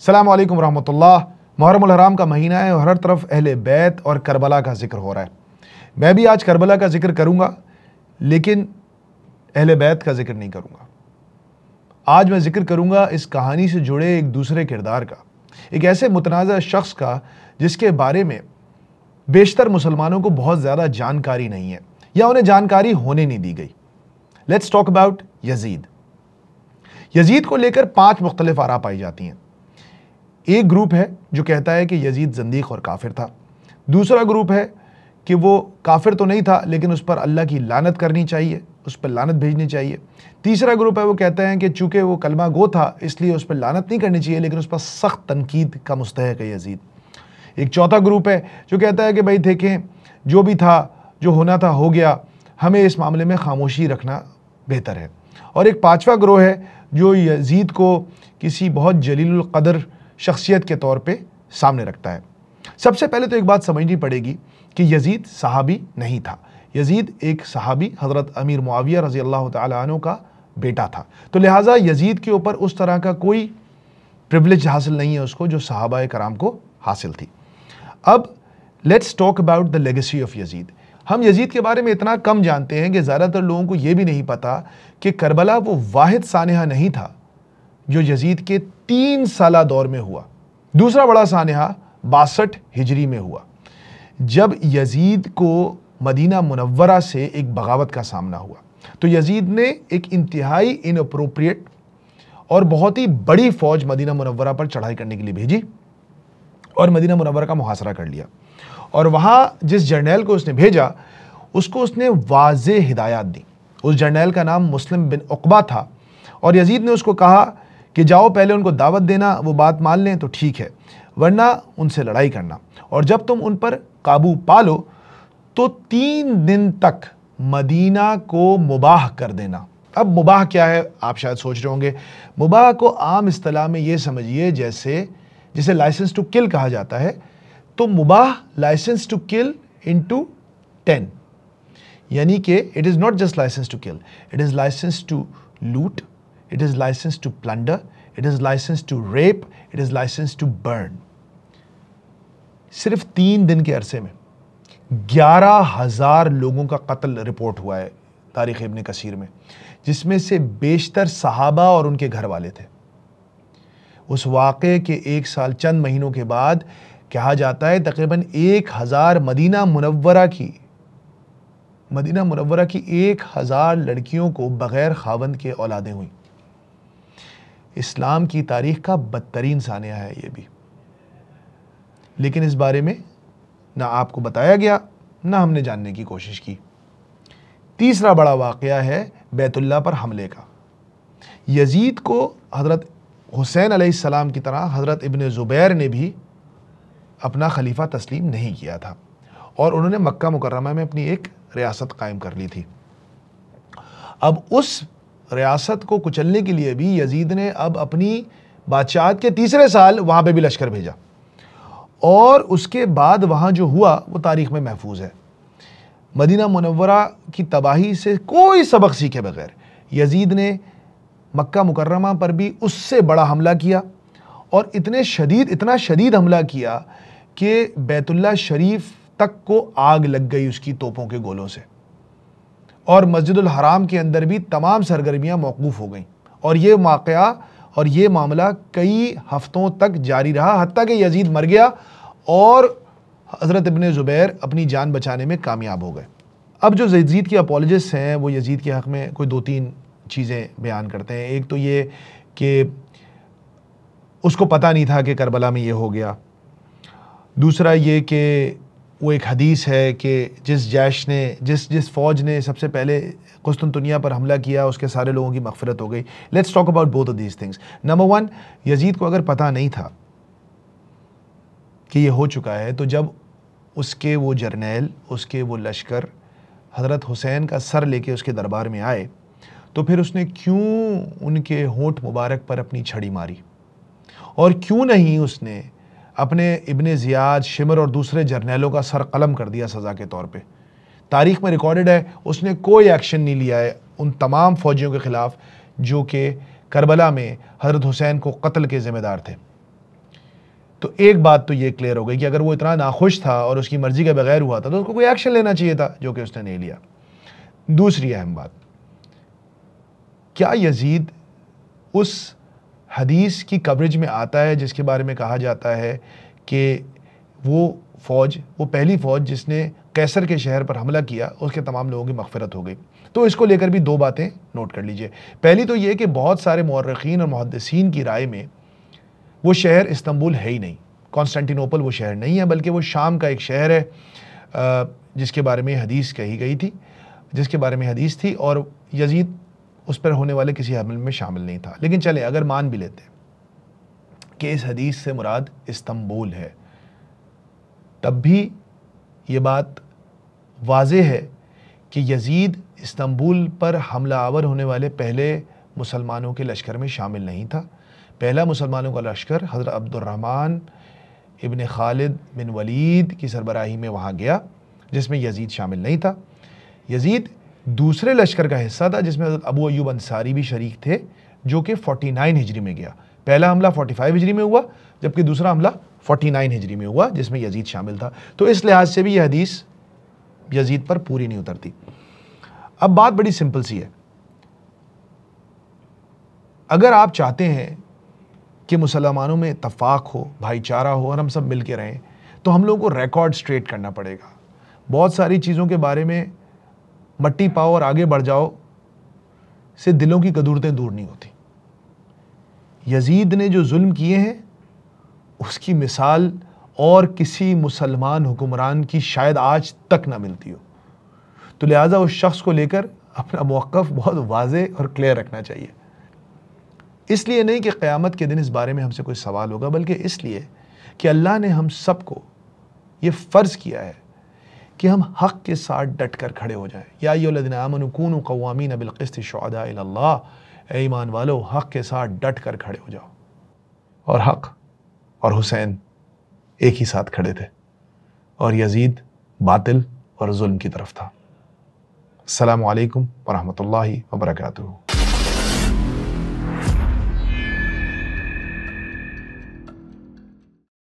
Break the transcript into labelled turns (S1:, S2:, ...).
S1: السلام علیکم ورحمۃ اللہ۔ محرم الحرام کا مہینہ ہے اور ہر طرف اہل بیت اور کربلا کا ذکر ہو رہا ہے۔ میں بھی آج کربلا کا ذکر کروں گا لیکن اہل بیت کا ذکر نہیں کروں گا۔ آج میں ذکر کروں گا اس کہانی سے جڑے ایک دوسرے کردار کا، ایک ایسے متنازع شخص کا جس کے بارے میں بیشتر مسلمانوں کو بہت زیادہ جانکاری نہیں ہے یا انہیں جانکاری ہونے نہیں دی گئی۔ لیٹس ٹاک اباؤٹ یزید۔ یزید کو لے کر 5 مختلف آراء پائی جاتی ہیں۔ ایک گروپ ہے جو کہتا ہے کہ یزید زندیق اور کافر تھا۔ دوسرا گروپ ہے کہ وہ کافر تو نہیں تھا لیکن اس پر اللہ کی لعنت کرنی چاہیے، اس پر لعنت بھیجنی چاہیے۔ تیسرا گروپ ہے وہ کہتا ہے کہ چونکہ وہ کلمہ گو تھا اس لیے اس پر لعنت نہیں کرنی چاہیے لیکن اس پر سخت تنقید کا مستحق ہے یزید۔ ایک چوتھا گروپ ہے جو کہتا ہے کہ بھائی دیکھیں جو بھی تھا، جو ہونا تھا ہو گیا، ہمیں اس معاملے میں خاموشی رکھنا بہتر ہے۔ اور ایک 5واں گروہ ہے جو یزید کو کسی بہت جلیل القدر شخصیت کے طور پہ سامنے رکھتا ہے۔ سب سے پہلے تو ایک بات سمجھنی پڑے گی کہ یزید صحابی نہیں تھا۔ یزید ایک صحابی حضرت امیر معاویہ رضی اللہ تعالی عنہ کا بیٹا تھا، تو لہٰذا یزید کے اوپر اس طرح کا کوئی پریولیج حاصل نہیں ہے اس کو جو صحابہ کرام کو حاصل تھی۔ اب let's talk about the legacy of یزید۔ ہم یزید کے بارے میں اتنا کم جانتے ہیں کہ زیادہ تر لوگوں کو یہ بھی نہیں پتا کہ کربلا وہ واحد سانحہ نہیں تھا جو یزید کے 3 سالہ دور میں ہوا۔ دوسرا بڑا سانحہ 62 ہجری میں ہوا جب یزید کو مدینہ منورہ سے ایک بغاوت کا سامنا ہوا، تو یزید نے ایک انتہائی اناپروپریٹ اور بہت ہی بڑی فوج مدینہ منورہ پر چڑھائی کرنے کے لیے بھیجی اور مدینہ منورہ کا محاصرہ کر لیا۔ اور وہاں جس جرنیل کو اس نے بھیجا اس کو اس نے واضح ہدایات دی۔ اس جرنیل کا نام مسلم بن عقبہ تھا اور یزید نے اس کو کہا کہ جاؤ پہلے ان کو دعوت دینا، وہ بات مان لیں تو ٹھیک ہے، ورنہ ان سے لڑائی کرنا، اور جب تم ان پر قابو پالو تو 3 دن تک مدینہ کو مباح کر دینا۔ اب مباح کیا ہے آپ شاید سوچ رہے ہوں گے۔ مباح کو عام اصطلاح میں یہ سمجھیے جسے لائسنس ٹو کل کہا جاتا ہے، تو مباح لائسنس ٹو کل انٹو 10، یعنی کہ it is not just licence to kill, it is licence to loot, it is license to plunder, it is license to rape, it is license to burn۔ صرف 3 دن کے عرصے میں 11,000 لوگوں کا قتل رپورٹ ہوا ہے تاریخ ابن کثیر میں، جس میں سے بیشتر صحابہ اور ان کے گھر والے تھے۔ اس واقعے کے 1 سال چند مہینوں کے بعد کہا جاتا ہے تقریباً 1000 مدینہ منورہ کی 1000 لڑکیوں کو بغیر خاوند کے اولادیں ہوئیں۔ اسلام کی تاریخ کا بدترین سانحہ ہے یہ بھی، لیکن اس بارے میں نہ آپ کو بتایا گیا نہ ہم نے جاننے کی کوشش کی۔ تیسرا بڑا واقعہ ہے بیت اللہ پر حملے کا۔ یزید کو حضرت حسین علیہ السلام کی طرح حضرت ابن زبیر نے بھی اپنا خلیفہ تسلیم نہیں کیا تھا اور انہوں نے مکہ مکرمہ میں اپنی ایک ریاست قائم کر لی تھی۔ اب اس ریاست کو کچلنے کے لیے بھی یزید نے اب اپنی بادشاہت کے 3رے سال وہاں پہ بھی لشکر بھیجا، اور اس کے بعد وہاں جو ہوا وہ تاریخ میں محفوظ ہے۔ مدینہ منورہ کی تباہی سے کوئی سبق سیکھے بغیر یزید نے مکہ مکرمہ پر بھی اس سے بڑا حملہ کیا، اور اتنا شدید حملہ کیا کہ بیت اللہ شریف تک کو آگ لگ گئی اس کی توپوں کے گولوں سے، اور مسجد الحرام کے اندر بھی تمام سرگرمیاں موقوف ہو گئیں، اور یہ واقعہ اور یہ معاملہ کئی ہفتوں تک جاری رہا، حتیٰ کہ یزید مر گیا اور حضرت ابن زبیر اپنی جان بچانے میں کامیاب ہو گئے۔ اب جو یزید کی اپولوجسٹ ہیں وہ یزید کے حق میں کوئی 2-3 چیزیں بیان کرتے ہیں۔ ایک تو یہ کہ اس کو پتہ نہیں تھا کہ کربلا میں یہ ہو گیا۔ دوسرا یہ کہ وہ ایک حدیث ہے کہ جس فوج نے سب سے پہلے قسطنطنیہ پر حملہ کیا اس کے سارے لوگوں کی مغفرت ہو گئی۔ Let's talk about both of these things. Number 1، یزید کو اگر پتہ نہیں تھا کہ یہ ہو چکا ہے تو جب اس کے وہ جرنیل، اس کے وہ لشکر حضرت حسین کا سر لے کے اس کے دربار میں آئے تو پھر اس نے کیوں ان کے ہونٹ مبارک پر اپنی چھڑی ماری، اور کیوں نہیں اس نے اپنے ابن زیاد، شمر اور دوسرے جرنیلوں کا سر قلم کر دیا سزا کے طور پہ۔ تاریخ میں ریکارڈڈ ہے اس نے کوئی ایکشن نہیں لیا ہے ان تمام فوجیوں کے خلاف جو کہ کربلا میں حضرت حسین کو قتل کے ذمہ دار تھے۔ تو ایک بات تو یہ کلیئر ہو گئی کہ اگر وہ اتنا ناخوش تھا اور اس کی مرضی کے بغیر ہوا تھا تو اس کو کوئی ایکشن لینا چاہیے تھا، جو کہ اس نے نہیں لیا۔ دوسری اہم بات، کیا یزید اس حدیث کی کوریج میں آتا ہے جس کے بارے میں کہا جاتا ہے کہ وہ پہلی فوج جس نے قیصر کے شہر پر حملہ کیا اس کے تمام لوگوں کی مغفرت ہو گئی؟ تو اس کو لے کر بھی دو باتیں نوٹ کر لیجئے۔ پہلی تو یہ کہ بہت سارے مورخین اور محدثین کی رائے میں وہ شہر استنبول ہے ہی نہیں، کانسٹینٹینوپل وہ شہر نہیں ہے، بلکہ وہ شام کا ایک شہر ہے جس کے بارے میں حدیث کہی گئی تھی، جس کے بارے میں حدیث تھی، اور یزید اس پر ہونے والے کسی حملے میں شامل نہیں تھا۔ لیکن چلیں اگر مان بھی لیتے کہ اس حدیث سے مراد استنبول ہے، تب بھی یہ بات واضح ہے کہ یزید استنبول پر حملہ آور ہونے والے پہلے مسلمانوں کے لشکر میں شامل نہیں تھا۔ پہلا مسلمانوں کا لشکر حضرت عبد الرحمن ابن خالد بن ولید کی سربراہی میں وہاں گیا، جس میں یزید شامل نہیں تھا۔ یزید دوسرے لشکر کا حصہ تھا جس میں حضرت ابو ایوب انصاری بھی شریک تھے، جو کہ 49 ہجری میں گیا۔ پہلا حملہ 45 ہجری میں ہوا، جبکہ دوسرا حملہ 49 ہجری میں ہوا جس میں یزید شامل تھا۔ تو اس لحاظ سے بھی یہ حدیث یزید پر پوری نہیں اترتی۔ اب بات بڑی سمپل سی ہے، اگر آپ چاہتے ہیں کہ مسلمانوں میں اتفاق ہو، بھائی چارہ ہو اور ہم سب مل کے رہیں، تو ہم لوگوں کو ریکارڈ سٹریٹ کرنا پڑے گا۔ بہت ساری چیزوں کے بارے میں مٹی پاؤ اور آگے بڑھ جاؤ سے دلوں کی کدورتیں دور نہیں ہوتی۔ یزید نے جو ظلم کیے ہیں اس کی مثال اور کسی مسلمان حکمران کی شاید آج تک نہ ملتی ہو، تو لہٰذا اس شخص کو لے کر اپنا موقف بہت واضح اور کلیئر رکھنا چاہیے۔ اس لیے نہیں کہ قیامت کے دن اس بارے میں ہم سے کوئی سوال ہوگا، بلکہ اس لیے کہ اللہ نے ہم سب کو یہ فرض کیا ہے کہ ہم حق کے ساتھ ڈٹ کر کھڑے ہو جائیں۔ یا ایھا الذین آمنوا کونوا قوامین بالقسط شہداء الی اللہ، اے ایمان والو حق کے ساتھ ڈٹ کر کھڑے ہو جاؤ۔ اور حق اور حسین ایک ہی ساتھ کھڑے تھے، اور یزید باطل اور ظلم کی طرف تھا۔ السلام علیکم ورحمۃ اللہ وبرکاتہ۔